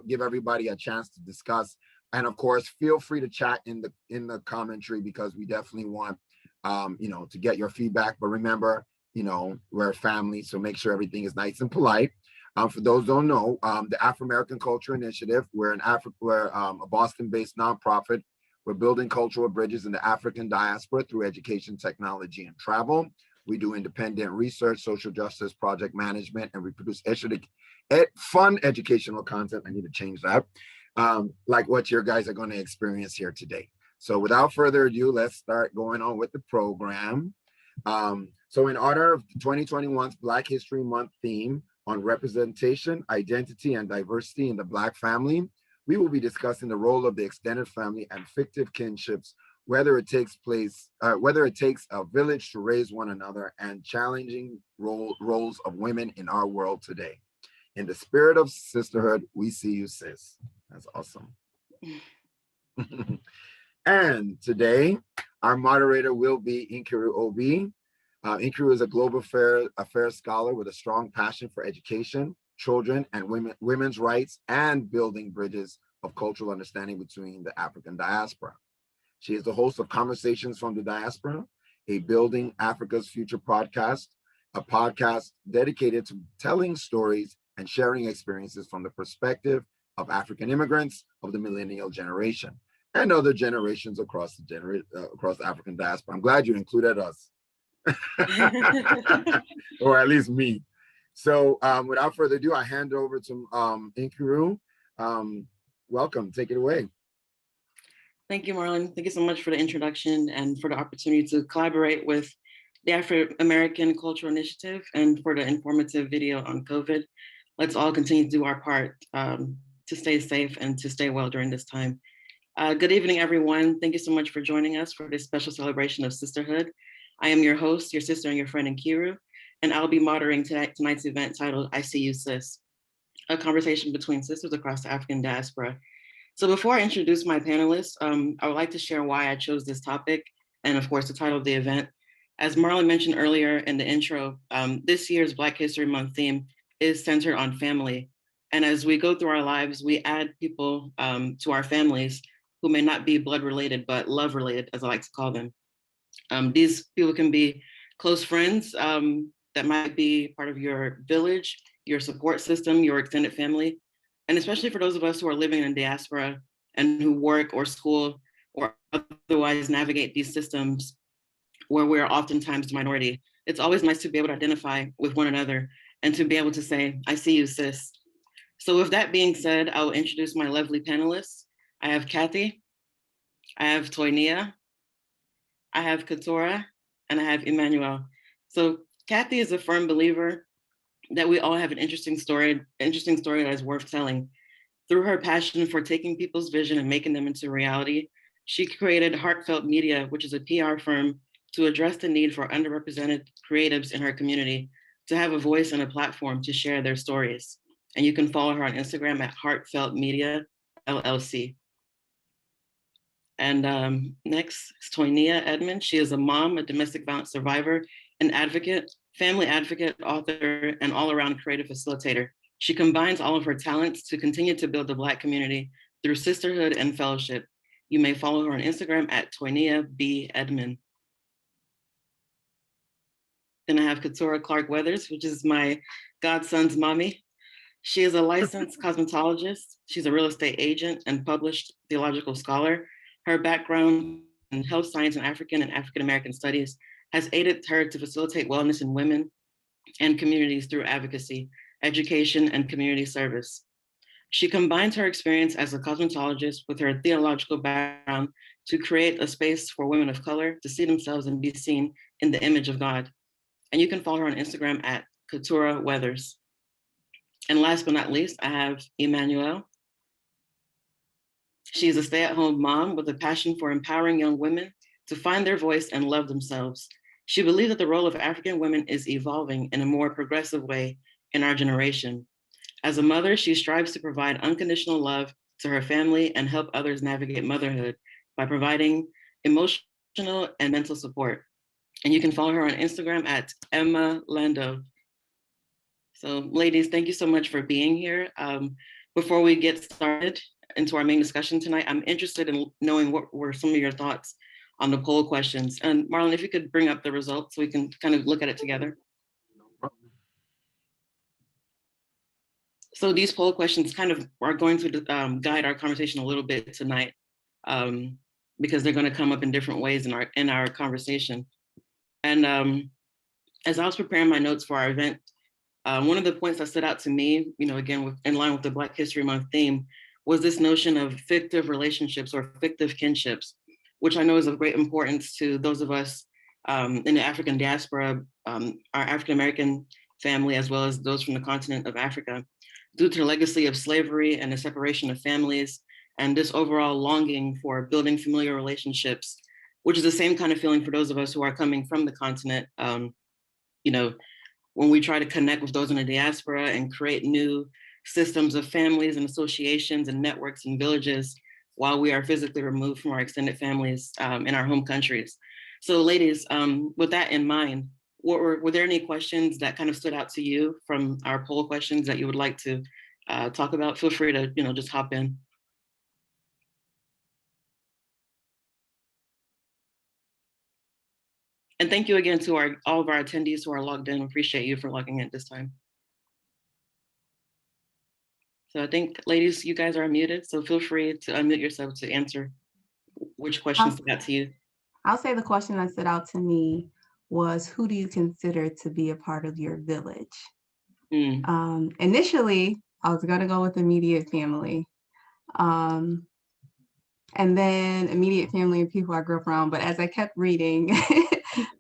give everybody a chance to discuss. And of course, feel free to chat in the commentary, because we definitely want to get your feedback. But remember, we're a family, so make sure everything is nice and polite. For those who don't know, the Afro-American Cultural Initiative, we're a Boston-based nonprofit. We're building cultural bridges in the African diaspora through education, technology, and travel. We do independent research, social justice, project management, and we produce fun educational content. I need to change that, like what you guys are going to experience here today. So without further ado, let's start going on with the program. So in honor of 2021's Black History Month theme on representation, identity, and diversity in the Black family, we will be discussing the role of the extended family and fictive kinships, whether it takes a village to raise one another, and challenging roles of women in our world today. In the spirit of sisterhood, we see you, sis. That's awesome. And today, our moderator will be Keturah Obi. Keturah is a global affairs scholar with a strong passion for education, children, and women's rights, and building bridges of cultural understanding between the African diaspora. She is the host of Conversations from the Diaspora, a Building Africa's Future podcast, a podcast dedicated to telling stories and sharing experiences from the perspective of African immigrants of the millennial generation and other generations across the African diaspora. I'm glad you included us, or at least me. So without further ado, I hand over to Keturah. Welcome, take it away. Thank you, Marlon. Thank you so much for the introduction and for the opportunity to collaborate with the Afro-American Cultural Initiative and for the informative video on COVID. Let's all continue to do our part to stay safe and to stay well during this time. Good evening, everyone. Thank you so much for joining us for this special celebration of sisterhood. I am your host, your sister, and your friend, Keturah, and I'll be moderating tonight's event titled I See You, Sis, a conversation between sisters across the African diaspora. So before I introduce my panelists, I would like to share why I chose this topic and of course the title of the event. As Marlon mentioned earlier in the intro, this year's Black History Month theme is centered on family. And as we go through our lives, we add people to our families who may not be blood related, but love related, as I like to call them. These people can be close friends that might be part of your village, your support system, your extended family. And especially for those of us who are living in diaspora and who work or school or otherwise navigate these systems where we're oftentimes the minority, it's always nice to be able to identify with one another and to be able to say, I see you, sis. So with that being said, I'll introduce my lovely panelists. I have Kathy, I have Toynia, I have Keturah, and I have Emmanuelle. So Kathy is a firm believer that we all have an interesting story that is worth telling. Through her passion for taking people's vision and making them into reality, she created Heartfelt Media, which is a PR firm to address the need for underrepresented creatives in her community to have a voice and a platform to share their stories. And you can follow her on Instagram at Heartfelt Media, LLC. And next is Toynia Edmund. She is a mom, a domestic violence survivor, an advocate, family advocate, author, and all-around creative facilitator. She combines all of her talents to continue to build the Black community through sisterhood and fellowship. You may follow her on Instagram at Toynia B. Edmund. Then I have Keturah Clark Weathers, which is my godson's mommy. She is a licensed cosmetologist. She's a real estate agent and published theological scholar. Her background in health science and African-American studies has aided her to facilitate wellness in women and communities through advocacy, education, and community service. She combines her experience as a cosmetologist with her theological background to create a space for women of color to see themselves and be seen in the image of God. And you can follow her on Instagram at Keturah Weathers. And last but not least, I have Emmanuelle. She's a stay-at-home mom with a passion for empowering young women to find their voice and love themselves. She believes that the role of African women is evolving in a more progressive way in our generation. As a mother, she strives to provide unconditional love to her family and help others navigate motherhood by providing emotional and mental support. And you can follow her on Instagram at Emma Lando. So ladies, thank you so much for being here. before we get started into our main discussion tonight, I'm interested in knowing what were some of your thoughts on the poll questions. And Marlon, if you could bring up the results so we can kind of look at it together. So these poll questions kind of are going to guide our conversation a little bit tonight, because they're going to come up in different ways in our conversation. And as I was preparing my notes for our event, one of the points that stood out to me, again, in line with the Black History Month theme, was this notion of fictive relationships or fictive kinships, which I know is of great importance to those of us in the African diaspora, our African-American family, as well as those from the continent of Africa, due to the legacy of slavery and the separation of families and this overall longing for building familiar relationships, which is the same kind of feeling for those of us who are coming from the continent. When we try to connect with those in the diaspora and create new systems of families and associations and networks and villages while we are physically removed from our extended families in our home countries. So ladies, with that in mind, were there any questions that kind of stood out to you from our poll questions that you would like to talk about? Feel free to just hop in. And thank you again to all of our attendees who are logged in. Appreciate you for logging in this time. So I think, ladies, you guys are muted, so feel free to unmute yourself to answer which questions stood out to you. I'll say the question that stood out to me was, who do you consider to be a part of your village? Initially, I was going to go with immediate family. And then immediate family and people I grew up around. But as I kept reading,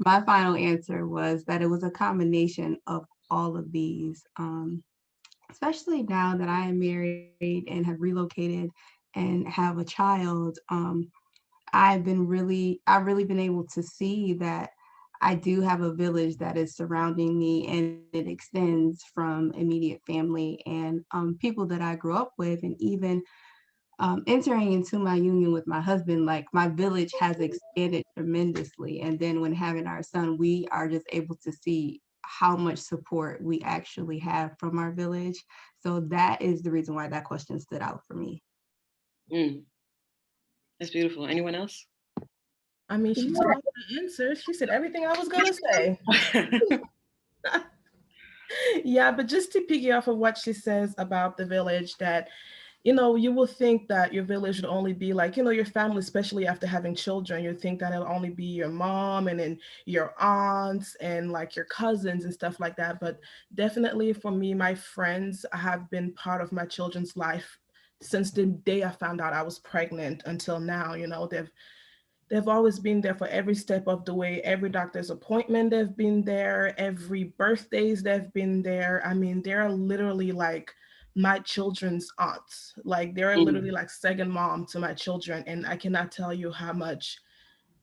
my final answer was that it was a combination of all of these, especially now that I am married and have relocated and have a child. I've really been able to see that I do have a village that is surrounding me, and it extends from immediate family and people that I grew up with, and even entering into my union with my husband, like my village has expanded tremendously. And then when having our son, we are just able to see how much support we actually have from our village. So that is the reason why that question stood out for me. That's beautiful. Anyone else? I mean, she took all the answers. She said everything I was gonna say. Yeah, but just to piggy off of what she says about the village, that you will think that your village would only be like, your family, especially after having children, you think that it'll only be your mom and then your aunts and like your cousins and stuff like that. But definitely for me, my friends have been part of my children's life since the day I found out I was pregnant until now. They've always been there for every step of the way. Every doctor's appointment, they've been there. Every birthdays, they've been there. I mean, they're literally like my children's aunts. Like they're literally like second mom to my children. And I cannot tell you how much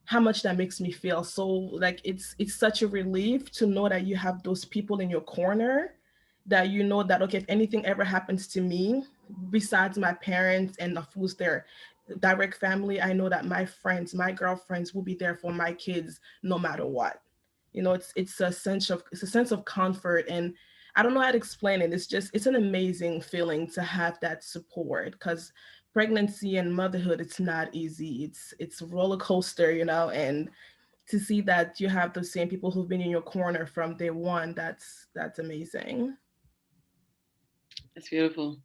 that makes me feel. So like it's such a relief to know that you have those people in your corner, that that, okay, if anything ever happens to me, besides my parents and of who's their direct family, I know that my friends, my girlfriends will be there for my kids no matter what. It's a sense of comfort, and I don't know how to explain it. It's an amazing feeling to have that support, because pregnancy and motherhood, it's not easy. It's a roller coaster, and to see that you have the same people who've been in your corner from day one, that's amazing. That's beautiful.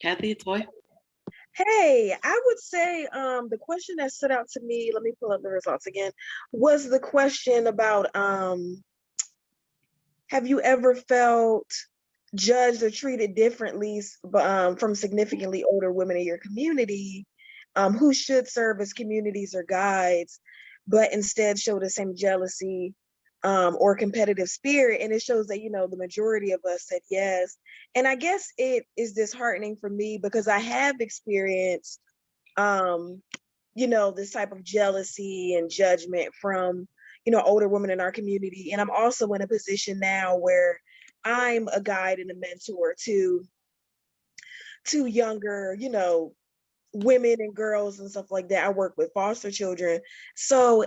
Kathy, Toy? Hey, I would say the question that stood out to me, let me pull up the results again, was the question about have you ever felt judged or treated differently from significantly older women in your community who should serve as communities or guides, but instead show the same jealousy or competitive spirit? And it shows that, the majority of us said yes. And I guess it is disheartening for me, because I have experienced, this type of jealousy and judgment from, older women in our community. And I'm also in a position now where I'm a guide and a mentor to younger, women and girls and stuff like that. I work with foster children. So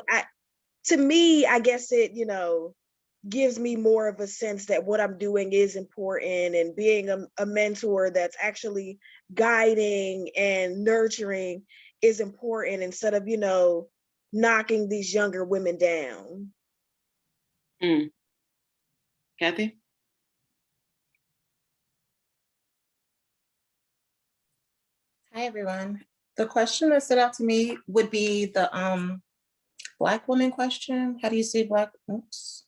to me, I guess it, gives me more of a sense that what I'm doing is important, and being a mentor that's actually guiding and nurturing is important, instead of, knocking these younger women down. Kathy? Hi, everyone. The question that stood out to me would be the Black woman question. How do you say Black? Oops.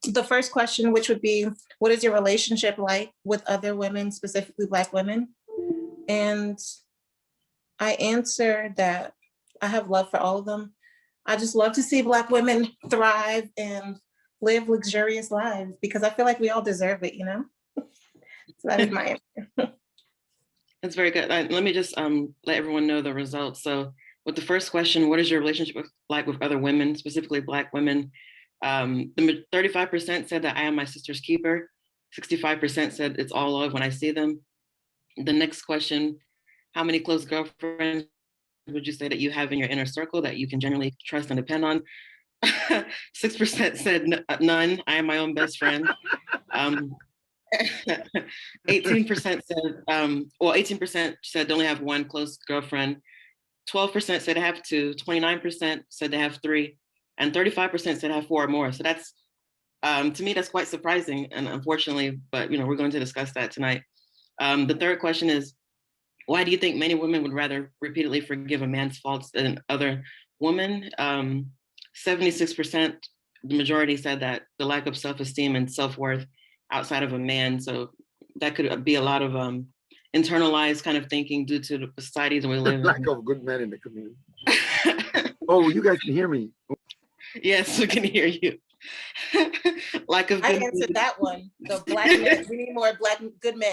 The first question, which would be, what is your relationship like with other women, specifically Black women? And I answered that I have love for all of them. I just love to see Black women thrive and live luxurious lives, because I feel like we all deserve it, So that is my answer. That's very good. Let me just let everyone know the results. So with the first question, what is your relationship like with other women, specifically Black women? 35% said that I am my sister's keeper. 65% said it's all love when I see them. The next question, how many close girlfriends would you say that you have in your inner circle that you can generally trust and depend on? 6% said none. I am my own best friend. 18% said, 18% said they only have one close girlfriend. 12% said they have two. 29% said they have three. And 35% said they have four or more. So that's, to me, that's quite surprising. And unfortunately, but we're going to discuss that tonight. The third question is, why do you think many women would rather repeatedly forgive a man's faults than other women? 76%, the majority said that the lack of self-esteem and self-worth outside of a man. So that could be a lot of internalized kind of thinking due to the societies we live in. Lack of good men in the community. Oh, you guys can hear me. Yes, we can hear you. Lack of I good answered men. that one. The Black men, we need more Black good men.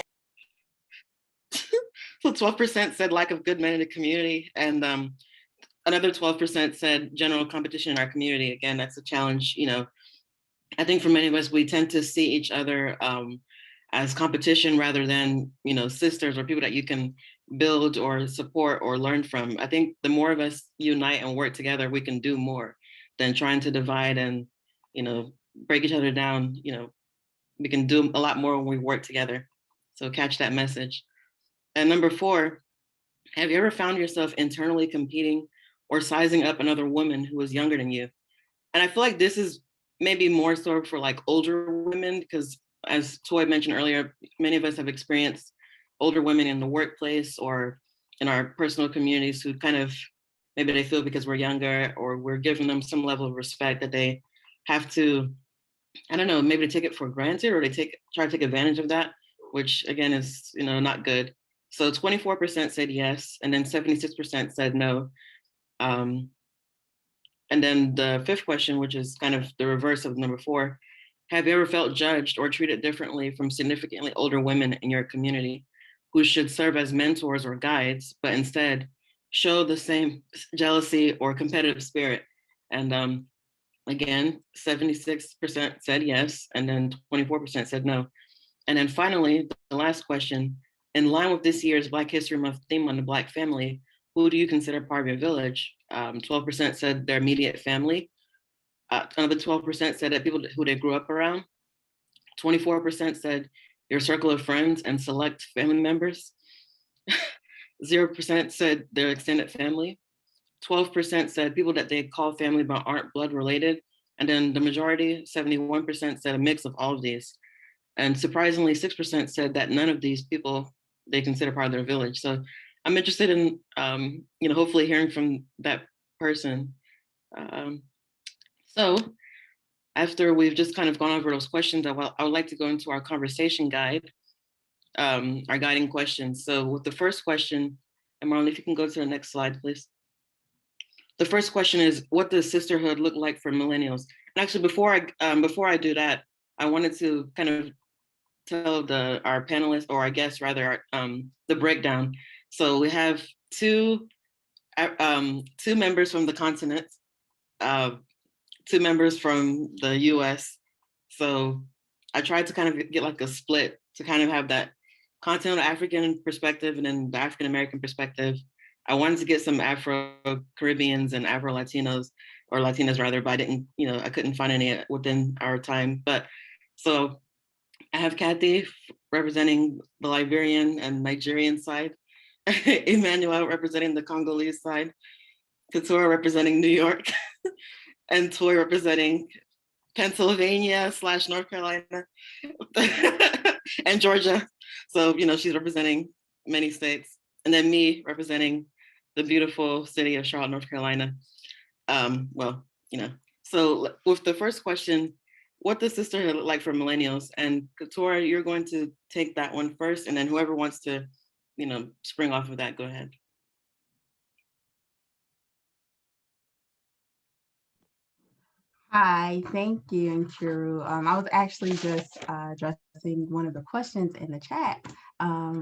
So 12% said lack of good men in the community, and another 12% said general competition in our community. Again, that's a challenge. I think for many of us, we tend to see each other as competition rather than, sisters or people that you can build or support or learn from. I think the more of us unite and work together, we can do more than trying to divide and, break each other down. We can do a lot more when we work together. So catch that message. And number 4, have you ever found yourself internally competing or sizing up another woman who is younger than you? And I feel like this is maybe more so for like older women, because as Toy mentioned earlier, many of us have experienced older women in the workplace or in our personal communities who kind of, maybe they feel because we're younger or we're giving them some level of respect that they have to, I don't know, maybe they take it for granted or they try to take advantage of that, which again is, not good. So 24% said yes, and then 76% said no. And then the 5th question, which is kind of the reverse of number 4, have you ever felt judged or treated differently from significantly older women in your community who should serve as mentors or guides, but instead show the same jealousy or competitive spirit? And again, 76% said yes, and then 24% said no. And then finally, the last question, in line with this year's Black History Month theme on the Black family, who do you consider part of your village? 12% said their immediate family. Another 12% said that people who they grew up around. 24% said your circle of friends and select family members. 0% said their extended family. 12% said people that they call family but aren't blood related. And then the majority, 71%, said a mix of all of these. And surprisingly, 6% said that none of these people they consider part of their village. So I'm interested in, hopefully hearing from that person. So after we've just kind of gone over those questions, I would like to go into our conversation guide, our guiding questions. So with the first question, and Marlon, if you can go to the next slide, please. The first question is, what does sisterhood look like for millennials? And actually, before I do that, I wanted to kind of tell our panelists, or our guests rather, the breakdown. So we have two members from the continent, 2 members from the US. So I tried to kind of get like a split to kind of have that continental African perspective and then the African American perspective. I wanted to get some Afro-Caribbeans and Afro-Latinos or Latinas rather, but I didn't, I couldn't find any within our time. But so I have Kathy representing the Liberian and Nigerian side, Emmanuelle representing the Congolese side, Keturah representing New York, and Toy representing Pennsylvania / North Carolina and Georgia. So, she's representing many states. And then me representing the beautiful city of Charlotte, North Carolina. So with the first question, what does sisterhood look like for millennials? And Keturah, you're going to take that one first, and then whoever wants to, spring off of that, go ahead. Hi, thank you, Keturah. I was actually just addressing one of the questions in the chat.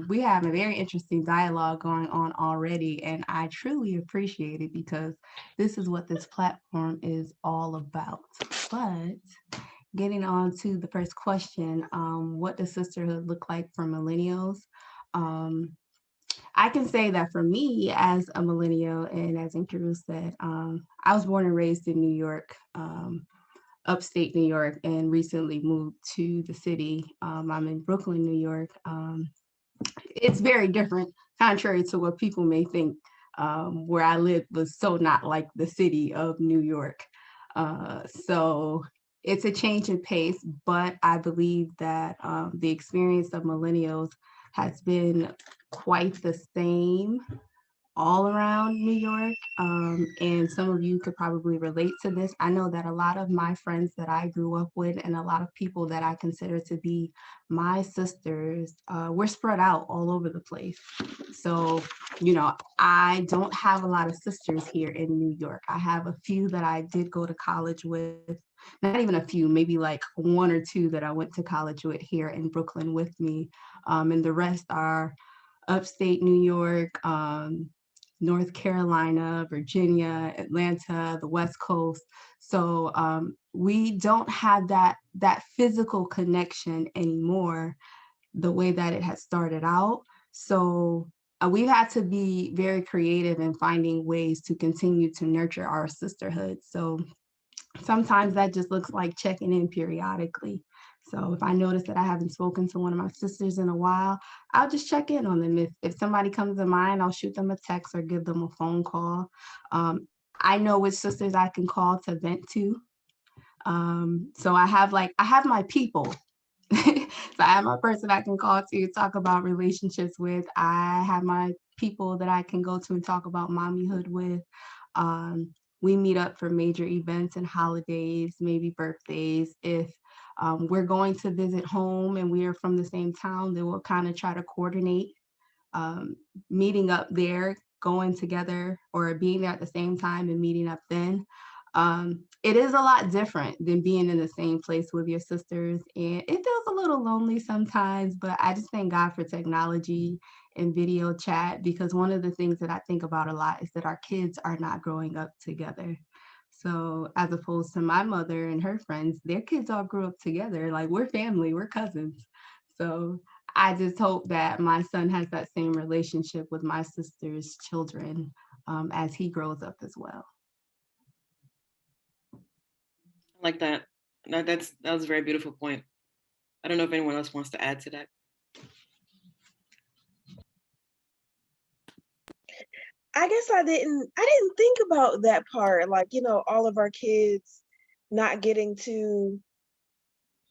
We have a very interesting dialogue going on already, and I truly appreciate it because this is what this platform is all about. But getting on to the first question, what does sisterhood look like for millennials? I can say that for me as a millennial, and as Keturah said, I was born and raised in New York, upstate New York, and recently moved to the city. I'm in Brooklyn, New York. It's very different, contrary to what people may think. Where I lived was so not like the city of New York. So it's a change in pace, but I believe that the experience of millennials has been quite the same all around New York. And some of you could probably relate to this. I know that a lot of my friends that I grew up with and a lot of people that I consider to be my sisters, we're spread out all over the place. So, I don't have a lot of sisters here in New York. I have a few that I did go to college with, not even a few, maybe like one or two that I went to college with here in Brooklyn with me. And the rest are upstate New York, North Carolina, Virginia, Atlanta, the West Coast. So we don't have that physical connection anymore the way that it has started out. So we've had to be very creative in finding ways to continue to nurture our sisterhood. So sometimes that just looks like checking in periodically. So if I notice that I haven't spoken to one of my sisters in a while, I'll just check in on them. If somebody comes to mind, I'll shoot them a text or give them a phone call. I know which sisters I can call to vent to. So I have my people. So I have my person I can call to talk about relationships with. I have my people that I can go to and talk about mommyhood with. We meet up for major events and holidays, maybe birthdays. If we're going to visit home and we are from the same town, then we'll kind of try to coordinate meeting up there, going together, or being there at the same time and meeting up then. It is a lot different than being in the same place with your sisters, and it feels a little lonely sometimes, but I just thank God for technology and video chat, because one of the things that I think about a lot is that our kids are not growing up together. So as opposed to my mother and her friends, their kids all grew up together. Like, we're family, we're cousins. So I just hope that my son has that same relationship with my sister's children as he grows up as well. I like that. That was a very beautiful point. I don't know if anyone else wants to add to that. I guess I didn't think about that part, like, all of our kids not getting to,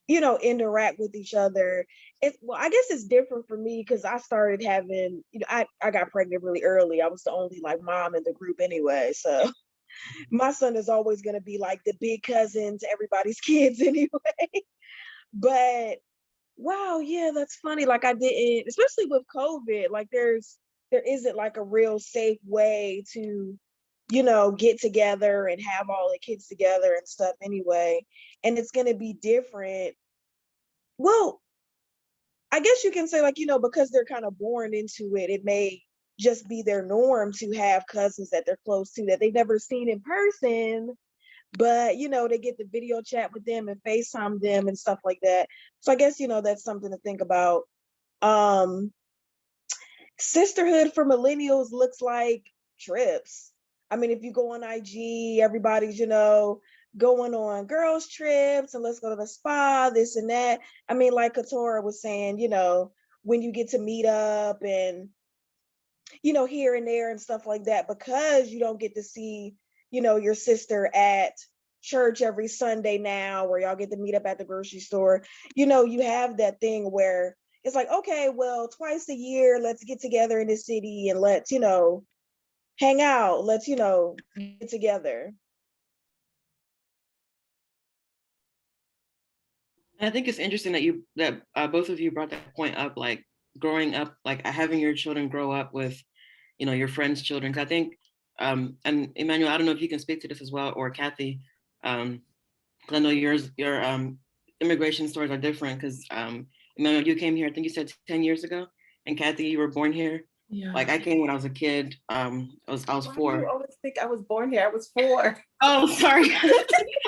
interact with each other. I guess it's different for me because I started having, I got pregnant really early. I was the only mom in the group anyway. So my son is always going to be like the big cousin to everybody's kids anyway. But wow, yeah, that's funny. I didn't, especially with COVID, there isn't a real safe way to, get together and have all the kids together and stuff anyway. And it's going to be different. Well, I guess you can say because they're kind of born into it, it may just be their norm to have cousins that they're close to that they've never seen in person, but they get the video chat with them and FaceTime them and stuff like that. So I guess that's something to think about. Sisterhood for millennials looks like trips. I mean, if you go on IG, everybody's, you know, going on girls trips and let's go to the spa, this and that. I mean, like Keturah was saying, you know, when you get to meet up and, you know, here and there and stuff like that, because you don't get to see, you know, your sister at church every Sunday now, where y'all get to meet up at the grocery store. You know, you have that thing where it's like, okay, well, twice a year, let's get together in the city and let's, you know, hang out. Let's, you know, get together. And I think it's interesting that both of you brought that point up, like growing up, like having your children grow up with, you know, your friends' children. 'Cause I think, and Emmanuelle, I don't know if you can speak to this as well, or Kathy, 'cause I know your immigration stories are different. Because Emmanuelle, you came here, I think you said 10 years ago, and Kathy, you were born here. Yeah. Like I came when I was a kid. I was Why do 4. you always think I was born here? I was 4. Oh, sorry.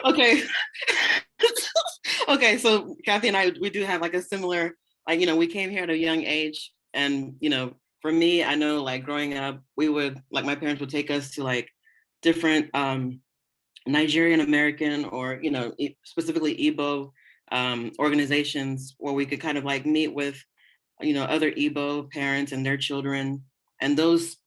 Okay. Okay, so Kathy and I, we do have like a similar, like, you know, we came here at a young age. And, you know, for me, I know like growing up, we would, like my parents would take us to like different Nigerian American or, you know, specifically Igbo organizations where we could kind of like meet with, you know, other Igbo parents and their children. And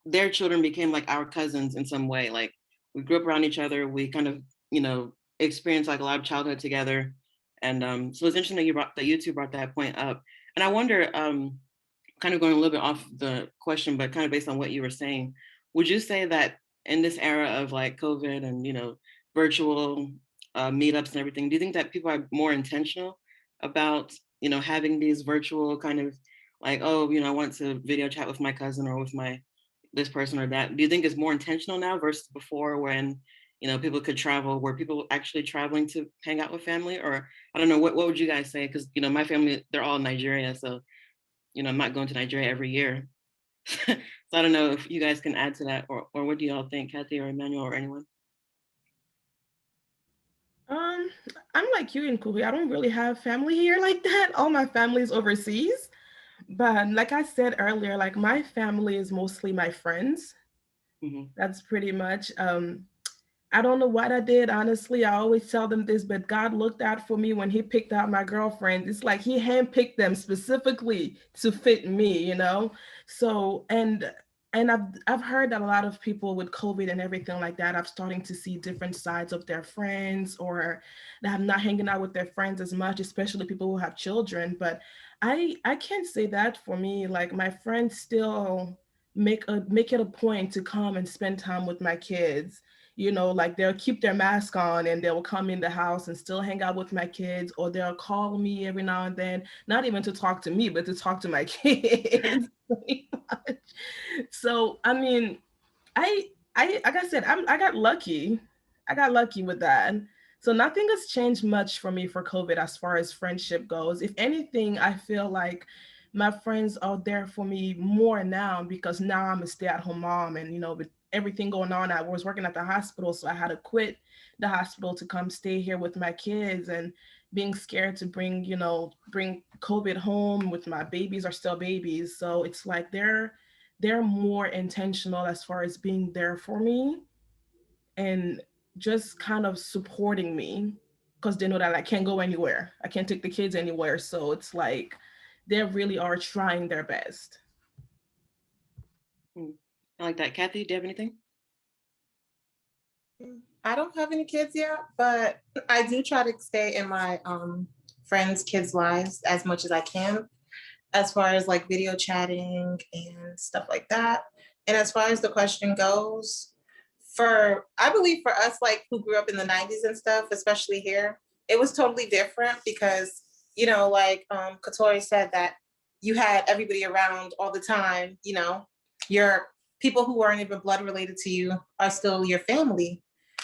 their children became like our cousins in some way. Like we grew up around each other. We kind of, you know, experienced like a lot of childhood together. And so it's interesting that you two brought that point up. And I wonder, kind of going a little bit off the question, but kind of based on what you were saying, would you say that in this era of like COVID and, you know, virtual meetups and everything, do you think that people are more intentional about, you know, having these virtual kind of like, oh, you know, I want to video chat with my cousin or with this person or that? Do you think it's more intentional now versus before when, you know, people could travel? Were people actually traveling to hang out with family? Or I don't know, what would you guys say? Because, you know, my family, they're all in Nigeria. So, you know, I'm not going to Nigeria every year. So I don't know if you guys can add to that, or what do y'all think, Kathy or Emmanuelle or anyone? I'm like you in Kobe. I don't really have family here like that. All my family's overseas. But like I said earlier, like my family is mostly my friends. Mm-hmm. That's pretty much. I don't know what I did, honestly. I always tell them this, but God looked out for me when He picked out my girlfriend. It's like He handpicked them specifically to fit me, you know? So, and I've heard that a lot of people with COVID and everything like that, I'm starting to see different sides of their friends, or that I'm not hanging out with their friends as much, especially people who have children. But I can't say that for me. Like my friends still make it a point to come and spend time with my kids. You know, like they'll keep their mask on and they'll come in the house and still hang out with my kids, or they'll call me every now and then, not even to talk to me, but to talk to my kids. So I mean, I like I said, I got lucky. I got lucky with that. So nothing has changed much for me for COVID as far as friendship goes. If anything, I feel like my friends are there for me more now, because now I'm a stay-at-home mom, and you know, with everything going on, I was working at the hospital, so I had to quit the hospital to come stay here with my kids, and being scared to bring COVID home with my babies are still babies. So it's like they're more intentional as far as being there for me and just kind of supporting me, because they know that I can't go anywhere. I can't take the kids anywhere. So it's like they really are trying their best. I like that. Kathy, do you have anything? I don't have any kids yet, but I do try to stay in my friends' kids' lives as much as I can, as far as like video chatting and stuff like that. And as far as the question goes, I believe for us, like who grew up in the 90s and stuff, especially here, it was totally different because, you know, like Keturah said, that you had everybody around all the time, you know, your people who weren't even blood related to you are still your family.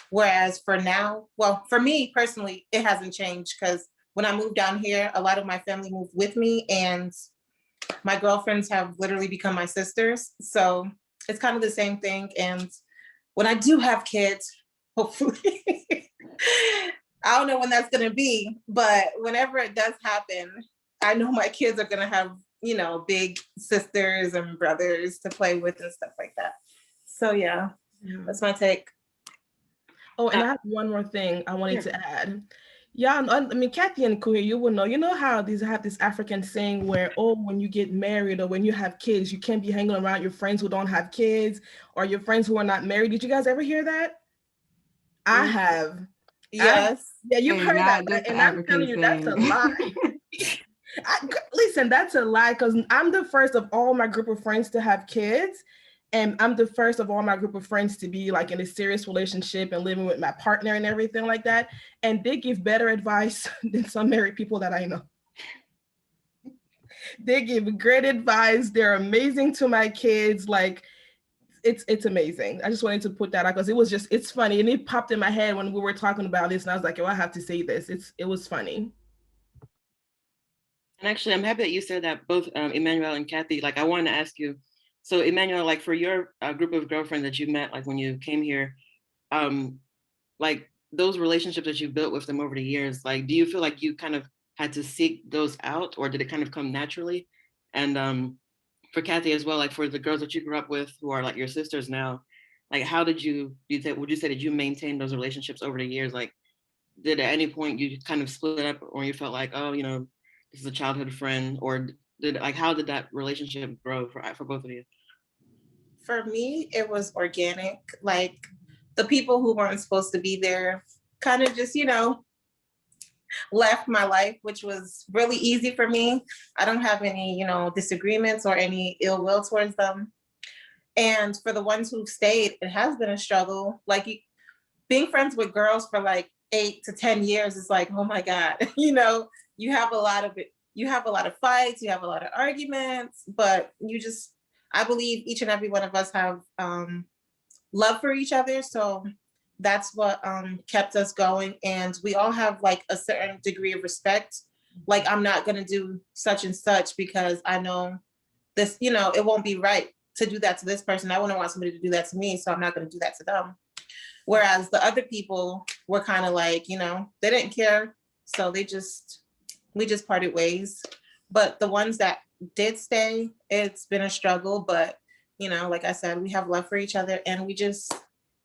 Whereas for now, well, for me personally, it hasn't changed, because when I moved down here, a lot of my family moved with me, and my girlfriends have literally become my sisters. So it's kind of the same thing. And when I do have kids, hopefully, I don't know when that's going to be, but whenever it does happen, I know my kids are going to have, you know, big sisters and brothers to play with and stuff like that. So yeah. Yeah. That's my take. Oh, and I have one more thing I wanted to add. Yeah, I mean, Kathy and Kuya, you will know. You know how these have this African saying where, oh, when you get married or when you have kids, you can't be hanging around your friends who don't have kids or your friends who are not married. Did you guys ever hear that? I have. Yes. Yeah, you've And heard not that, just right? the And I'm African telling you, that's a saying. lie. Listen, that's a lie because I'm the first of all my group of friends to have kids. And I'm the first of all my group of friends to be like in a serious relationship and living with my partner and everything like that. And they give better advice than some married people that I know. They give great advice. They're amazing to my kids. Like, it's amazing. I just wanted to put that out because it's funny. And it popped in my head when we were talking about this. And I was like, oh, I have to say this. It was funny. And actually, I'm happy that you said that, both Emmanuelle and Kathy. Like, I wanted to ask you, so Emmanuelle, like for your group of girlfriends that you met, like when you came here, like those relationships that you built with them over the years, like, do you feel like you kind of had to seek those out, or did it kind of come naturally? And for Kathy as well, like for the girls that you grew up with who are like your sisters now, like how would you say that you maintain those relationships over the years? Like, did at any point you kind of split up, or you felt like, oh, this is a childhood friend, or how did that relationship grow for both of you? For me, it was organic. Like the people who weren't supposed to be there kind of just, left my life, which was really easy for me. I don't have any, disagreements or any ill will towards them. And for the ones who stayed, it has been a struggle. Like being friends with girls for like 8 to 10 years is like, oh my God, you have a lot of it. You have a lot of fights, you have a lot of arguments, but I believe each and every one of us have love for each other. So that's what kept us going. And we all have like a certain degree of respect. Like, I'm not going to do such and such because I know this, it won't be right to do that to this person. I wouldn't want somebody to do that to me, so I'm not going to do that to them. Whereas the other people were kind of like, they didn't care. So we just parted ways. But the ones that did stay, it's been a struggle. But, like I said, we have love for each other and we just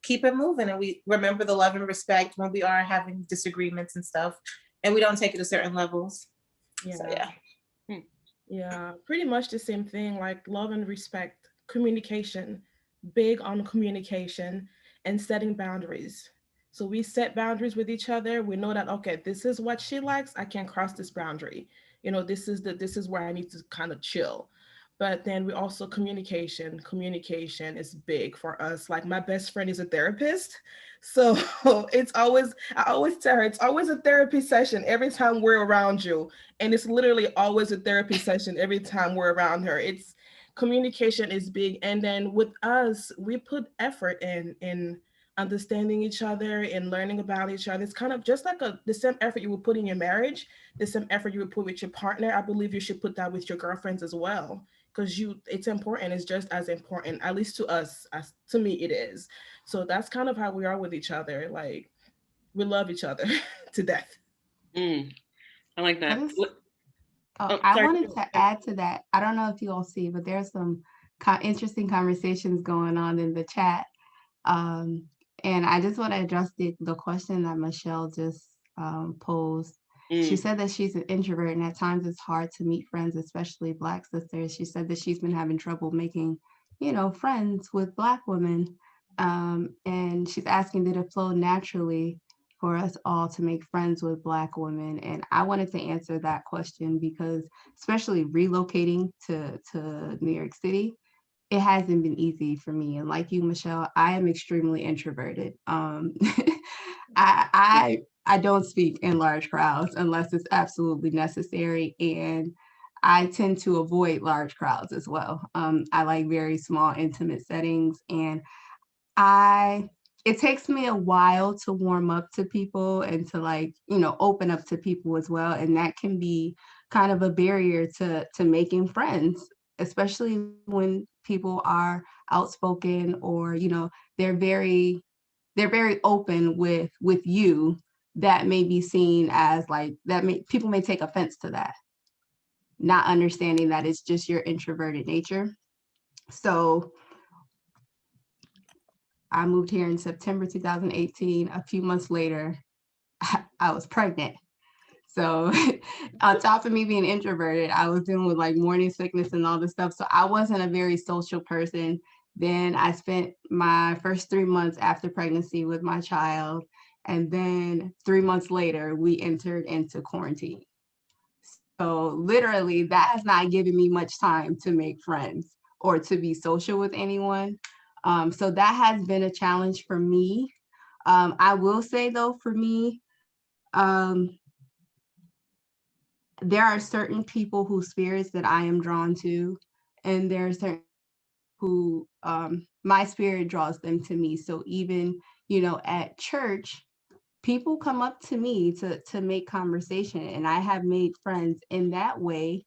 keep it moving. And we remember the love and respect when we are having disagreements and stuff. And we don't take it to certain levels. Yeah. So, yeah. Yeah, pretty much the same thing, like love and respect, communication, big on communication and setting boundaries. So we set boundaries with each other. We know that, okay, this is what she likes. I can't cross this boundary. This is where I need to kind of chill. But then we also communication is big for us. Like my best friend is a therapist. So I always tell her, it's always a therapy session every time we're around you. And it's literally always a therapy session every time we're around her. It's communication is big. And then with us, we put effort in understanding each other and learning about each other. It's kind of just like the same effort you would put in your marriage, the same effort you would put with your partner. I believe you should put that with your girlfriends as well, because it's important. It's just as important, at least to us, as to me it is. So that's kind of how we are with each other. Like, we love each other to death. I like that. I wanted to add to that. I don't know if you all see, but there's some interesting conversations going on in the chat. And I just want to address the question that Michelle just posed. She said that she's an introvert and at times it's hard to meet friends, especially Black sisters. She said that she's been having trouble making, friends with Black women. And she's asking, did it flow naturally for us all to make friends with Black women? And I wanted to answer that question because especially relocating to New York City, it hasn't been easy for me. And like you, Michelle, I am extremely introverted. I don't speak in large crowds unless it's absolutely necessary. And I tend to avoid large crowds as well. I like very small, intimate settings. And it takes me a while to warm up to people and to open up to people as well. And that can be kind of a barrier to making friends, especially when people are outspoken or, they're very open with you. That may be seen as people may take offense to that, not understanding that it's just your introverted nature. So I moved here in September 2018. A few months later, I was pregnant. So on top of me being introverted, I was dealing with like morning sickness and all this stuff. So I wasn't a very social person. Then I spent my first 3 months after pregnancy with my child. And then 3 months later, we entered into quarantine. So literally that has not given me much time to make friends or to be social with anyone. So that has been a challenge for me. I will say though, for me, there are certain people whose spirits that I am drawn to, and there are certain who my spirit draws them to me. So even, at church, people come up to me to make conversation, and I have made friends in that way.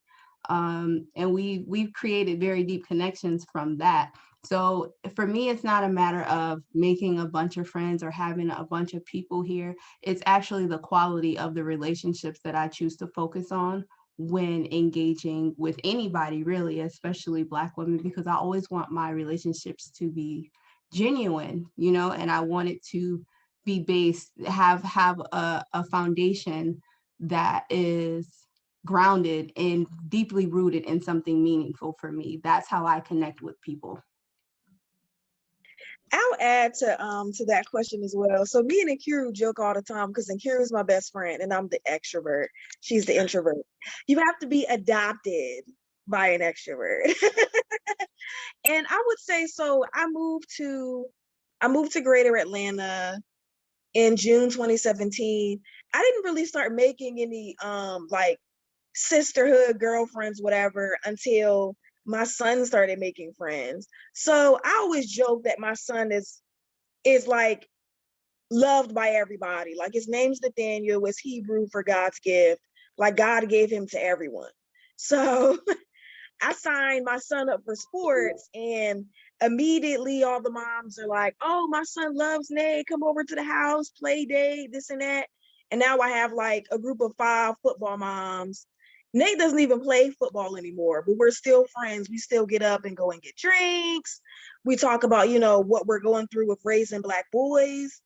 And we've created very deep connections from that. So for me, it's not a matter of making a bunch of friends or having a bunch of people here. It's actually the quality of the relationships that I choose to focus on when engaging with anybody, really, especially Black women, because I always want my relationships to be genuine, and I want it to be based, have a foundation that is grounded and deeply rooted in something meaningful for me. That's how I connect with people. I'll add to that question as well. So me and Keturah joke all the time because Keturah is my best friend and I'm the extrovert. She's the introvert. You have to be adopted by an extrovert. And I would say, so I moved to Greater Atlanta in June 2017. I didn't really start making any like sisterhood girlfriends, whatever, until my son started making friends. So I always joke that my son is like loved by everybody. Like his name's Nathaniel, is Hebrew for God's gift. Like God gave him to everyone. So I signed my son up for sports, and immediately all the moms are like, oh, my son loves Nate, come over to the house, play date, this and that. And now I have like a group of 5 football moms. Nate doesn't even play football anymore, but we're still friends. We still get up and go and get drinks. We talk about, what we're going through with raising Black boys.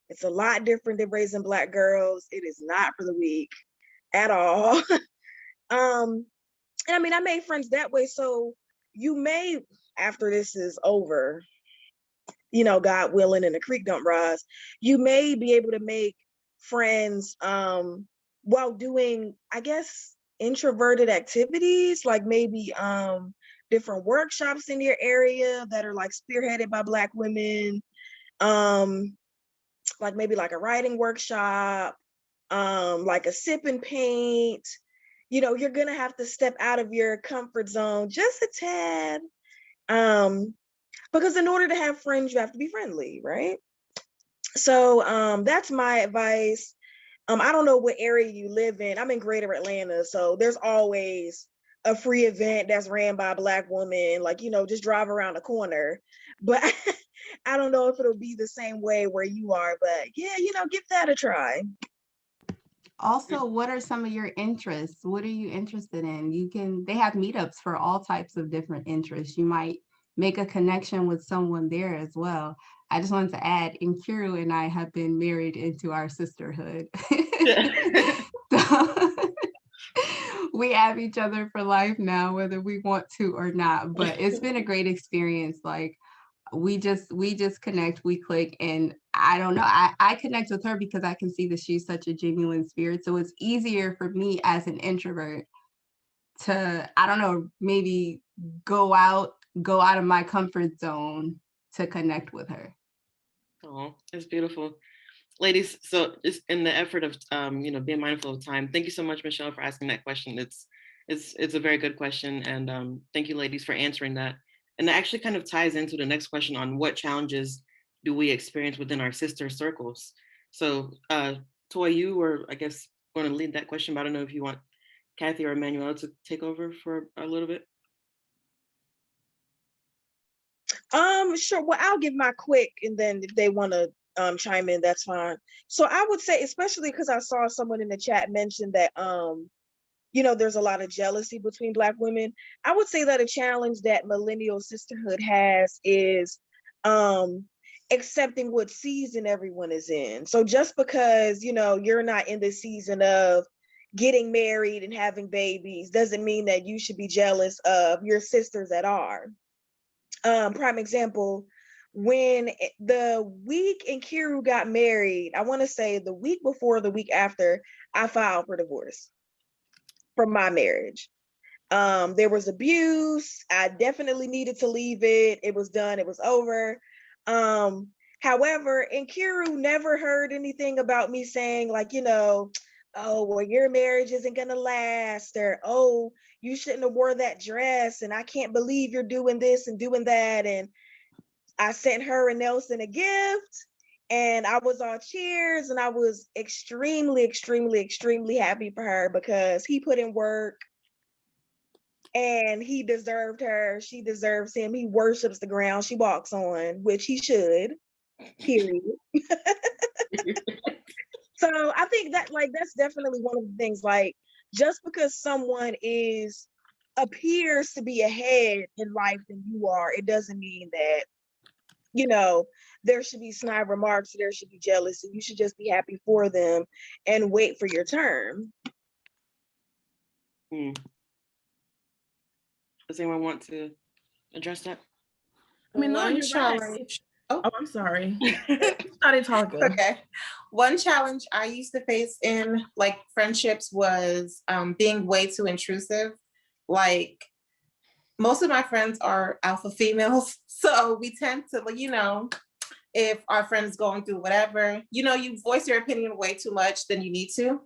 It's a lot different than raising Black girls. It is not for the weak at all. And I mean, I made friends that way. So you may, after this is over, God willing, and the creek don't rise, you may be able to make friends while doing, I guess, introverted activities, like maybe different workshops in your area that are like spearheaded by Black women, like maybe like a writing workshop, like a sip and paint. You're gonna have to step out of your comfort zone just a tad, because in order to have friends, you have to be friendly, right? So that's my advice. I don't know what area you live in. I'm in Greater Atlanta, so there's always a free event that's ran by a Black woman, like, just drive around the corner. But I don't know if it'll be the same way where you are, but yeah, give that a try. Also, what are some of your interests? What are you interested in? They have meetups for all types of different interests. You might make a connection with someone there as well. I just wanted to add, Keturah and I have been married into our sisterhood. So we have each other for life now, whether we want to or not. But it's been a great experience. Like, we just connect, we click, and I don't know, I connect with her because I can see that she's such a genuine spirit. So it's easier for me as an introvert to, I don't know, maybe go out of my comfort zone to connect with her. Oh, that's beautiful. Ladies, so just in the effort of being mindful of time, thank you so much, Michelle, for asking that question. It's a very good question, and thank you, ladies, for answering that. And that actually kind of ties into the next question on what challenges do we experience within our sister circles. So Toy, you were, I guess, going to lead that question, but I don't know if you want Kathy or Emmanuelle to take over for a little bit. Sure. Well, I'll give my quick, and then if they want to chime in, that's fine. So I would say, especially because I saw someone in the chat mention that there's a lot of jealousy between Black women. I would say that a challenge that Millennial Sisterhood has is accepting what season everyone is in. So just because, you know, you're not in the season of getting married and having babies doesn't mean that you should be jealous of your sisters that are. Prime example, when the week in Keturah got married, I want to say the week before, the week after, I filed for divorce from my marriage. There was abuse. I definitely needed to leave it. It was done. It was over. However, Keturah never heard anything about me saying like, you know, oh, well, your marriage isn't gonna last, or oh, you shouldn't have wore that dress, and I can't believe you're doing this and doing that. And I sent her and Nelson a gift, and I was all cheers, and I was extremely, extremely, extremely happy for her because he put in work and he deserved her. She deserves him. He worships the ground she walks on, which he should, period. So I think that like that's definitely one of the things, like just because someone appears to be ahead in life than you are, it doesn't mean that, you know, there should be snide remarks, there should be jealousy. You should just be happy for them and wait for your turn. Does anyone want to address that? I mean, no, One you're challenge. right. Oh, I'm sorry. Started talking. Okay. One challenge I used to face in like friendships was being way too intrusive. Like most of my friends are alpha females, so we tend to, you know, if our friend is going through whatever, you know, you voice your opinion way too much than you need to.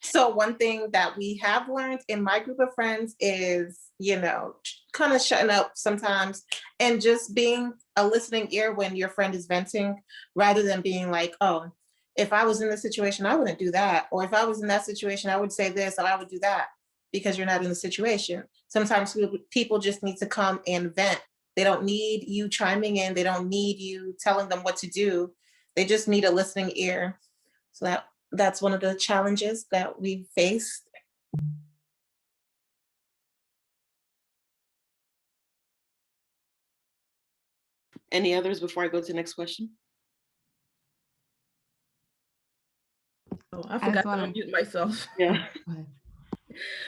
So one thing that we have learned in my group of friends is, you know, kind of shutting up sometimes and just being a listening ear when your friend is venting, rather than being like, oh, if I was in this situation, I wouldn't do that. Or if I was in that situation, I would say this or I would do that, because you're not in the situation. Sometimes people just need to come and vent. They don't need you chiming in. They don't need you telling them what to do. They just need a listening ear. So that's one of the challenges that we faced. Any others before I go to the next question? Oh, I forgot to unmute myself. Yeah.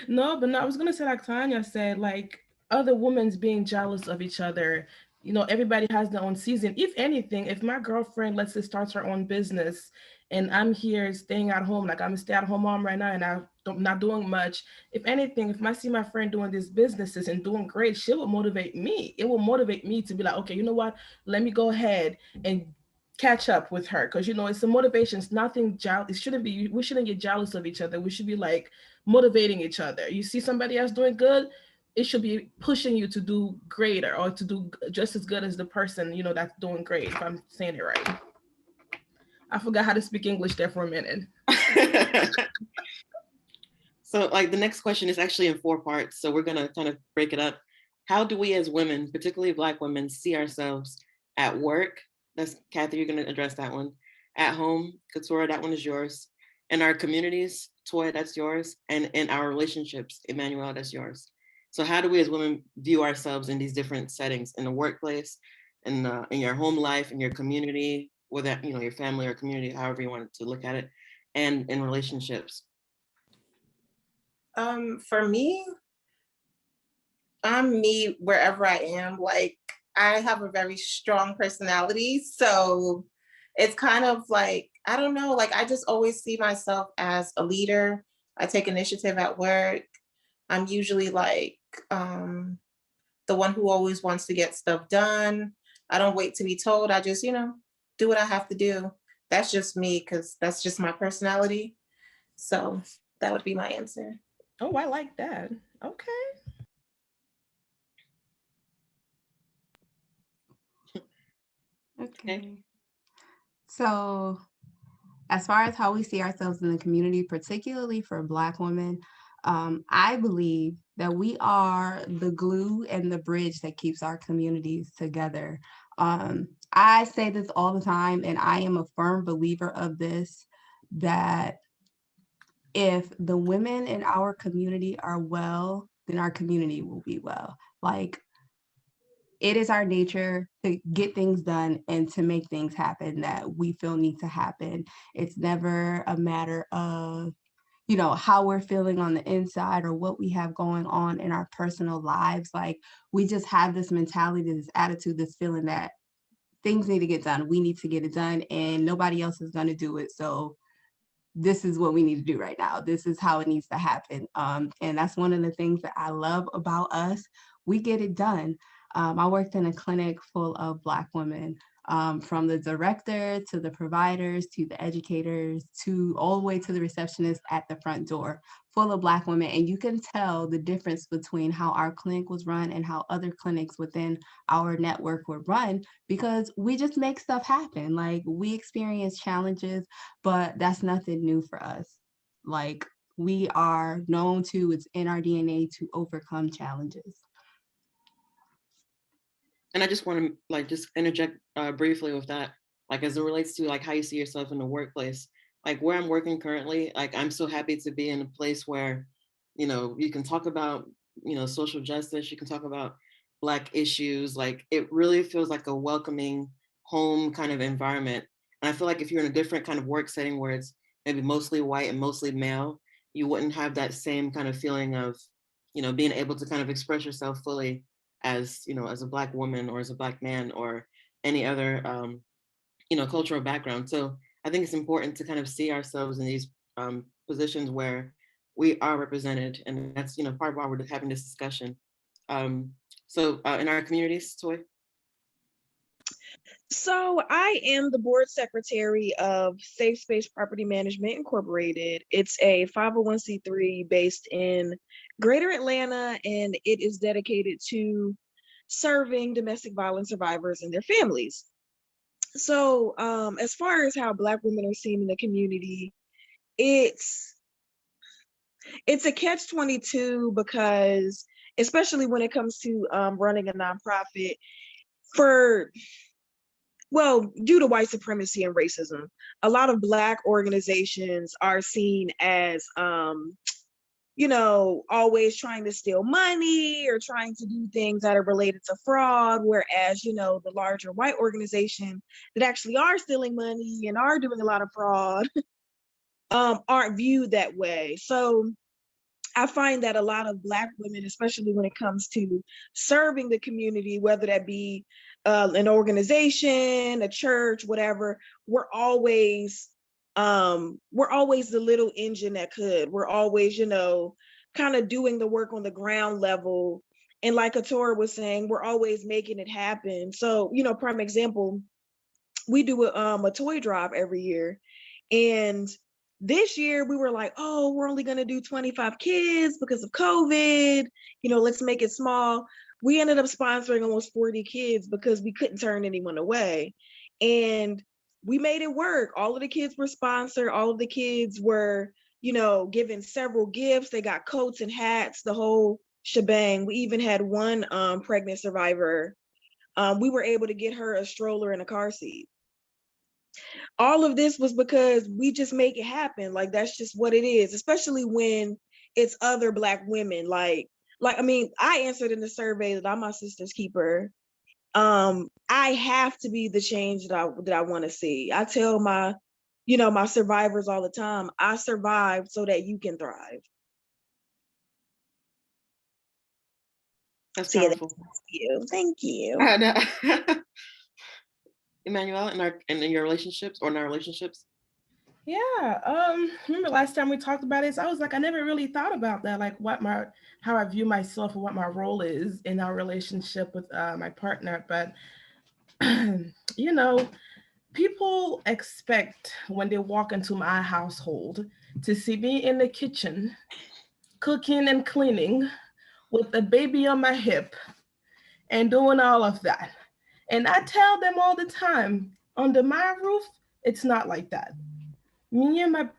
No, but no, I was gonna say, like Toynia said, like other women's being jealous of each other. You know, everybody has their own season. If anything, if my girlfriend, let's say, starts her own business and I'm here staying at home, like I'm a stay-at-home mom right now and I'm not doing much. If anything, if I see my friend doing these businesses and doing great, she will motivate me. It will motivate me to be like, okay, you know what? Let me go ahead and catch up with her, because you know it's the motivation. It's nothing jealous. It shouldn't be. We shouldn't get jealous of each other. We should be like motivating each other. You see somebody else doing good, it should be pushing you to do greater or to do just as good as the person, you know, that's doing great. If I'm saying it right. I forgot how to speak English there for a minute. So like the next question is actually in 4 parts. So we're gonna kind of break it up. How do we as women, particularly Black women, see ourselves at work? That's Kathy, you're gonna address that one. At home, Keturah, that one is yours. In our communities, Toy, that's yours. And in our relationships, Emmanuelle, that's yours. So how do we as women view ourselves in these different settings, in the workplace, in your home life, in your community, whether, you know, your family or community, however you want to look at it, and in relationships? For me, I'm me wherever I am. Like I have a very strong personality, so it's kind of like, I don't know, like I just always see myself as a leader. I take initiative at work. I'm usually like the one who always wants to get stuff done. I don't wait to be told. I just, you know, do what I have to do. That's just me, because that's just my personality. So that would be my answer. Oh, I like that. Okay. Okay. So as far as how we see ourselves in the community, particularly for Black women, I believe that we are the glue and the bridge that keeps our communities together. I say this all the time, and I am a firm believer of this, that if the women in our community are well, then our community will be well. Like, it is our nature to get things done and to make things happen that we feel need to happen. It's never a matter of, how we're feeling on the inside or what we have going on in our personal lives. Like, we just have this mentality, this attitude, this feeling that things need to get done. We need to get it done and nobody else is going to do it. So this is what we need to do right now. This is how it needs to happen. And that's one of the things that I love about us. We get it done. I worked in a clinic full of Black women, from the director to the providers to the educators to all the way to the receptionist at the front door, full of Black women. And you can tell the difference between how our clinic was run and how other clinics within our network were run, because we just make stuff happen. Like, we experience challenges, but that's nothing new for us. Like, we are known to, it's in our DNA to overcome challenges. And I just want to just interject briefly with that, as it relates to how you see yourself in the workplace. Where I'm working currently, I'm so happy to be in a place where, you can talk about, social justice, you can talk about Black issues. It really feels like a welcoming home kind of environment. And I feel like if you're in a different kind of work setting where it's maybe mostly white and mostly male, you wouldn't have that same kind of feeling of, being able to kind of express yourself fully as, as a Black woman or as a Black man or any other, cultural background. So I think it's important to kind of see ourselves in these positions where we are represented. And that's, part of why we're having this discussion. So in our communities, Toy? So I am the board secretary of Safe Space Property Management Incorporated. It's a 501c3 based in Greater Atlanta, and it is dedicated to serving domestic violence survivors and their families. So as far as how Black women are seen in the community, it's a catch-22, because especially when it comes to running a nonprofit, due to white supremacy and racism, a lot of Black organizations are seen as, always trying to steal money or trying to do things that are related to fraud, whereas, the larger white organizations that actually are stealing money and are doing a lot of fraud aren't viewed that way. So I find that a lot of Black women, especially when it comes to serving the community, whether that be an organization, a church, whatever, we're always the little engine that could. We're always, kind of doing the work on the ground level. And like Keturah was saying, we're always making it happen. So, prime example, we do a toy drive every year. And this year we were like, oh, we're only going to do 25 kids because of COVID. Let's make it small. We ended up sponsoring almost 40 kids because we couldn't turn anyone away. And we made it work. All of the kids were sponsored. All of the kids were, given several gifts. They got coats and hats, the whole shebang. We even had one pregnant survivor. We were able to get her a stroller and a car seat. All of this was because we just make it happen. That's just what it is, especially when it's other Black women. I answered in the survey that I'm my sister's keeper. I have to be the change that I want to see. I tell my survivors all the time, I survived so that you can thrive. That's powerful. Thank you. Emmanuelle, in your relationships or in our relationships? Yeah. Remember last time we talked about it? So I was like, I never really thought about that, how I view myself and what my role is in our relationship with my partner. But people expect when they walk into my household to see me in the kitchen, cooking and cleaning with a baby on my hip and doing all of that. And I tell them all the time, under my roof, it's not like that. Me and my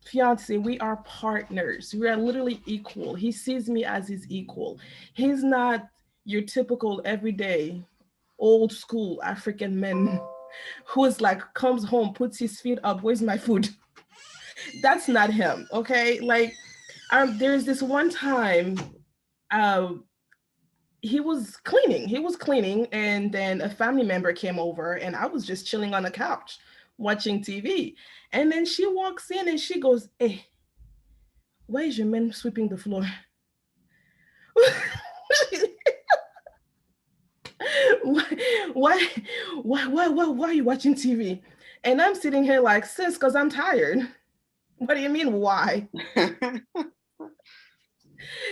fiance, we are partners. We are literally equal. He sees me as his equal. He's not your typical everyday old school African man who is comes home, puts his feet up, where's my food? That's not him, okay? There's this one time, he was cleaning, and then a family member came over, and I was just chilling on the couch watching TV. And then she walks in and she goes, "Hey, why is your man sweeping the floor?" why, why, why are you watching TV? And I'm sitting here like, sis, because I'm tired. What do you mean, why?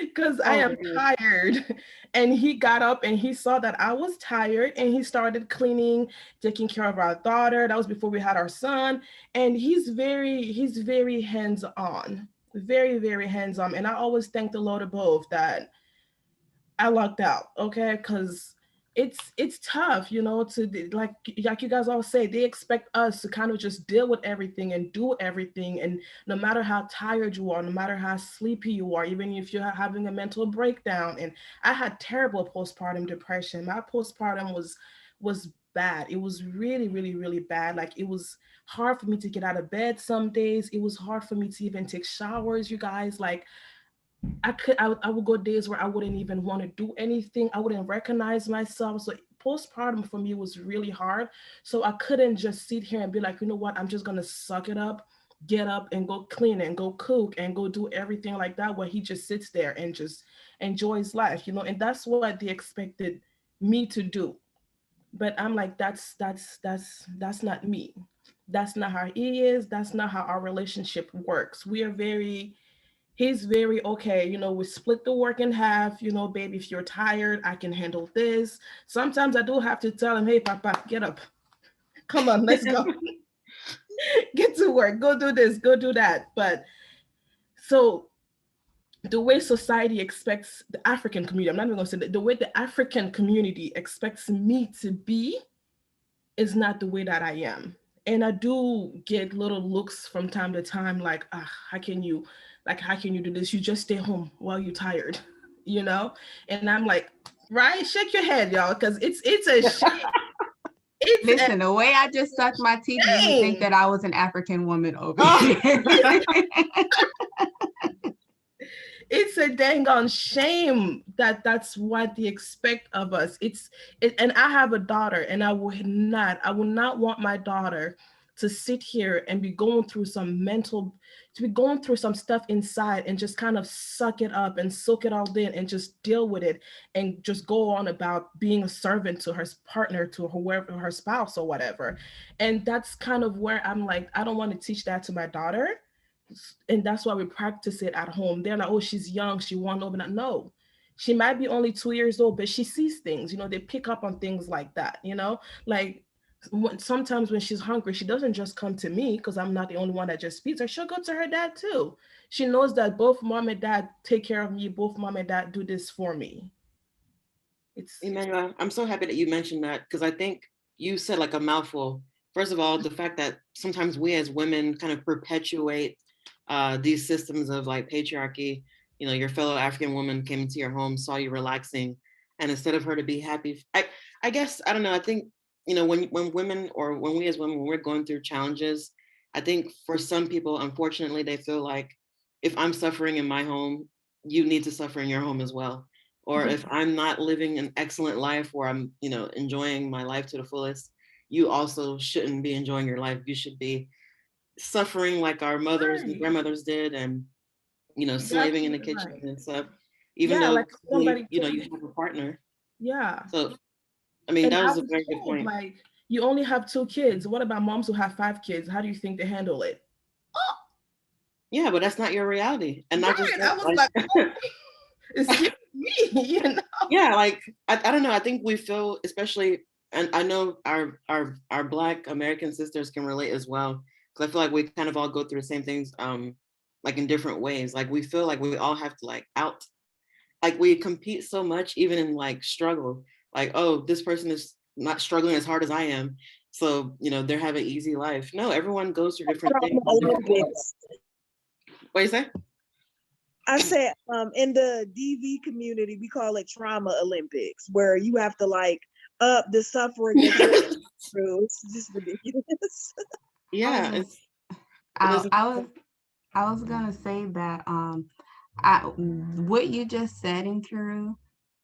Because I am tired. And he got up and he saw that I was tired, and he started cleaning, taking care of our daughter. That was before we had our son. And he's very hands-on, very, very hands-on. And I always thank the Lord above that I lucked out, okay? Because it's tough, you know, to like you guys all say, they expect us to kind of just deal with everything and do everything. And no matter how tired you are, no matter how sleepy you are, even if you're having a mental breakdown. And I had terrible postpartum depression. My postpartum was bad. It was really, really, really bad. Like, it was hard for me to get out of bed some days. It was hard for me to even take showers, you guys. Like, I would go days where I wouldn't even want to do anything. I wouldn't recognize myself. So postpartum for me was really hard. So I couldn't just sit here and be like, you know what, I'm just gonna suck it up, get up and go clean and go cook and go do everything like that, where he just sits there and just enjoys life, you know. And that's what they expected me to do. But I'm like, that's not me. That's not how he is. That's not how our relationship works. We are very He's very okay, you know, we split the work in half, you know, baby, if you're tired, I can handle this. Sometimes I do have to tell him, hey, Papa, get up. Come on, let's go. Get to work, go do this, go do that. But so the way society expects the African community, I'm not even gonna say that, the way the African community expects me to be is not the way that I am. And I do get little looks from time to time, like, how can you do this? You just stay home while you're tired, you know? And I'm like, right, shake your head, y'all, because it's a shame. Listen, the way I just sucked my teeth, you would think that I was an African woman over here. It's a dang on shame that that's what they expect of us. And I have a daughter, and I will not want my daughter to sit here and be going through to be going through some stuff inside and just kind of suck it up and soak it all in and just deal with it and just go on about being a servant to her partner, to whoever, her spouse or whatever. And that's kind of where I'm like, I don't want to teach that to my daughter. And that's why we practice it at home. They're like, oh, she's young, she won't know. But no, she might be only 2 years old, but she sees things, you know, they pick up on things like that, you know. Like, sometimes when she's hungry, she doesn't just come to me because I'm not the only one that just feeds her. She'll go to her dad too. She knows that both mom and dad take care of me, both mom and dad do this for me. Emmanuelle, I'm so happy that you mentioned that, because I think you said like a mouthful. First of all, the fact that sometimes we as women kind of perpetuate these systems of like patriarchy. You know, your fellow African woman came into your home, saw you relaxing, and instead of her to be happy, I guess, I don't know, I think, you know, when women, or when we as women, when we're going through challenges, I think for some people, unfortunately, they feel like, if I'm suffering in my home, you need to suffer in your home as well. Or if I'm not living an excellent life, or I'm, you know, enjoying my life to the fullest, you also shouldn't be enjoying your life. You should be suffering like our mothers and grandmothers did, and, you know, slaving in the kitchen and stuff, even though, like somebody, you know, you have a partner. yeah. So, I mean, And that I was a was very good told, point. like, you only have 2 kids. What about moms who have 5 kids? How do you think they handle it? Yeah, but that's not your reality. And not just I that, was like, oh, excuse me, you know? yeah, like, I don't know, I think we feel, especially, and I know our Black American sisters can relate as well, because I feel like we kind of all go through the same things, like in different ways. Like, we feel like we all have to like we compete so much, even in like struggle. Like, oh, this person is not struggling as hard as I am, so, you know, they're having an easy life. No, everyone goes through different things. Olympics. What you say? I said, in the DV community, we call it trauma Olympics, where you have to like up the suffering that you're through. It's just ridiculous. Yeah, I was gonna say that what you just said, in Keturah,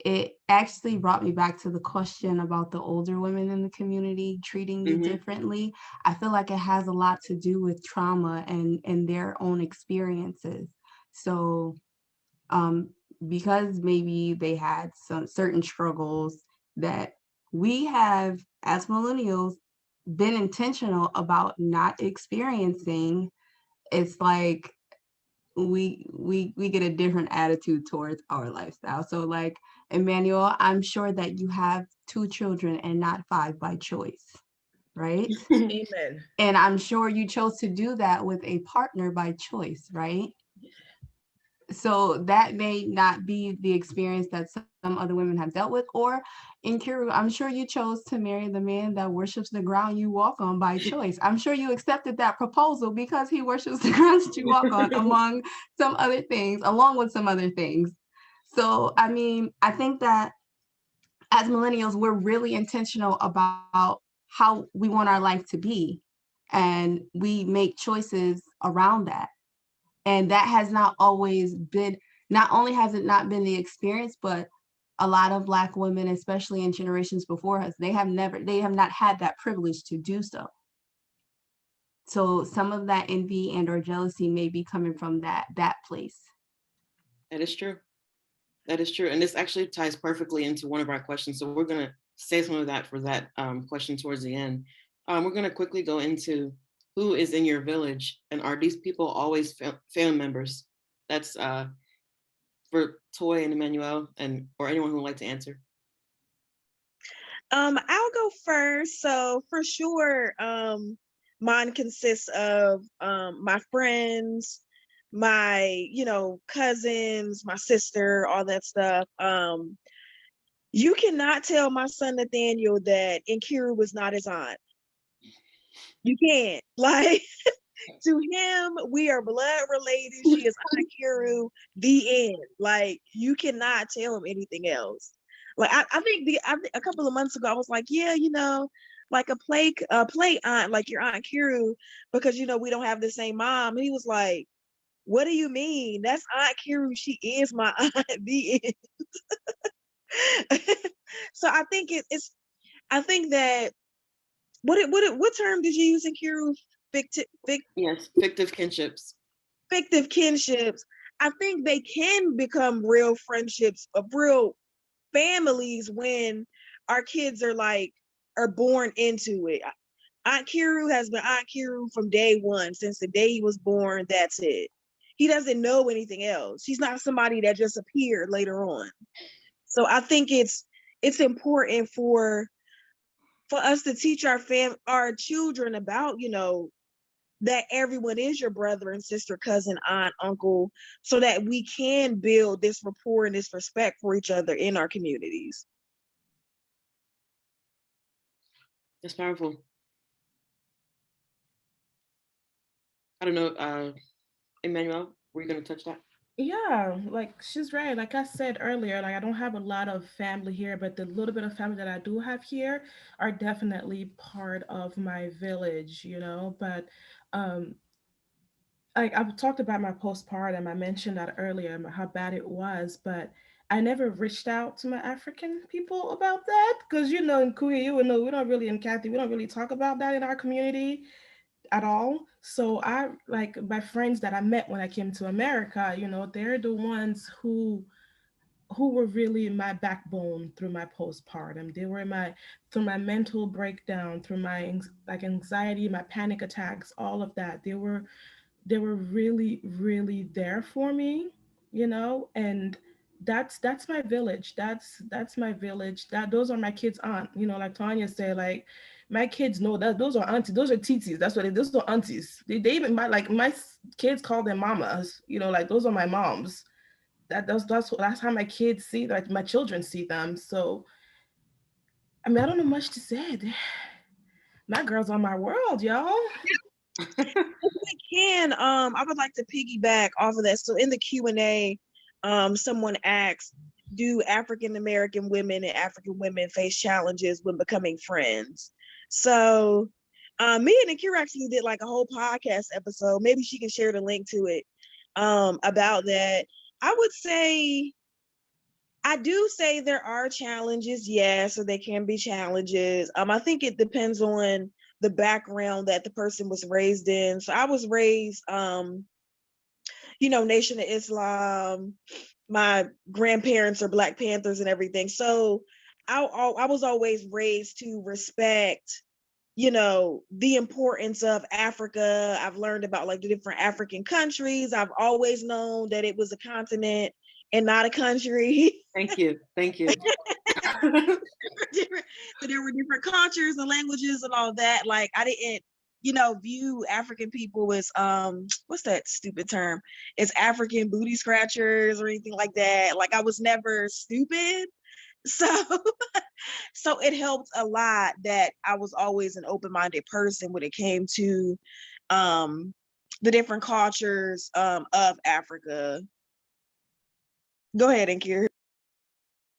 it actually brought me back to the question about the older women in the community treating you differently. I feel like it has a lot to do with trauma and their own experiences. So because maybe they had some certain struggles that we have as millennials been intentional about not experiencing, it's like we get a different attitude towards our lifestyle. So like, Emmanuelle, I'm sure that you have 2 children and not 5 by choice, right? Amen. And I'm sure you chose to do that with a partner by choice, right? So that may not be the experience that some other women have dealt with. Or in Keturah, I'm sure you chose to marry the man that worships the ground you walk on by choice. I'm sure you accepted that proposal because he worships the ground that you walk on, among some other things, along with some other things. So, I mean, I think that as millennials, we're really intentional about how we want our life to be. And we make choices around that. And that has not always been, not only has it not been the experience, but a lot of Black women, especially in generations before us, they have not had that privilege to do so. So some of that envy and or jealousy may be coming from that place. That is true. That is true. And this actually ties perfectly into one of our questions. So we're going to save some of that for that question towards the end. We're going to quickly go into who is in your village, and are these people always family members? That's for Toy and Emmanuelle, and or anyone who would like to answer. I'll go first. So for sure, mine consists of my friends, my cousins, my sister, all that stuff. You cannot tell my son Nathaniel that Nkiru was not his aunt. You can't. Like, to him, we are blood related. She is Aunt Kiru, the end. Like, you cannot tell him anything else. Like, I think a couple of months ago, I was like, yeah, like a play aunt, like your Aunt Kiru, because we don't have the same mom. And he was like, what do you mean? That's Aunt Kiru. She is my aunt, the end. So I think I think that what term did you use in Kiru? Yes, fictive kinships. Fictive kinships. I think they can become real friendships of real families when our kids are born into it. Aunt Kiru has been Aunt Kiru from day one, since the day he was born. That's it. He doesn't know anything else. He's not somebody that just appeared later on. So I think it's important for us to teach our children about, that everyone is your brother and sister, cousin, aunt, uncle, so that we can build this rapport and this respect for each other in our communities. That's powerful. I don't know, Emmanuelle, were you going to touch that? Yeah, like she's right. Like I said earlier, like I don't have a lot of family here, but the little bit of family that I do have here are definitely part of my village. But um like I've talked about my postpartum, I mentioned that earlier, how bad it was, but I never reached out to my African people about that because in Kuya, you would know we don't really in Kathy, we don't really talk about that in our community at all. So I like my friends that I met when I came to America, they're the ones who were really my backbone through my postpartum. They were through my mental breakdown, through my like anxiety, my panic attacks, all of that. They were really really there for me, and that's my village. That's my village. Those are my kids' aunt. Like Toynia said, like my kids know that those are aunties, those are titis. Those are aunties. They even my kids call them mamas. Like those are my moms. That's how my kids see, like my children see them. So I mean, I don't know much to say. My girls are my world, y'all. If we can, I would like to piggyback off of that. So in the Q&A, someone asked, do African American women and African women face challenges when becoming friends? So me and Akira actually did like a whole podcast episode. Maybe she can share the link to it about that. I would say I do say there are challenges, yes, so there can be challenges. I think it depends on the background that the person was raised in. So I was raised, Nation of Islam. My grandparents are Black Panthers and everything. So I was always raised to respect, the importance of Africa. I've learned about like the different African countries. I've always known that it was a continent and not a country. Thank you. Thank you. That there were different cultures and languages and all that. Like I didn't, view African people as what's that stupid term? As African booty scratchers or anything like that. Like I was never stupid. So so it helped a lot that I was always an open-minded person when it came to the different cultures of Africa. Go ahead, Ankir.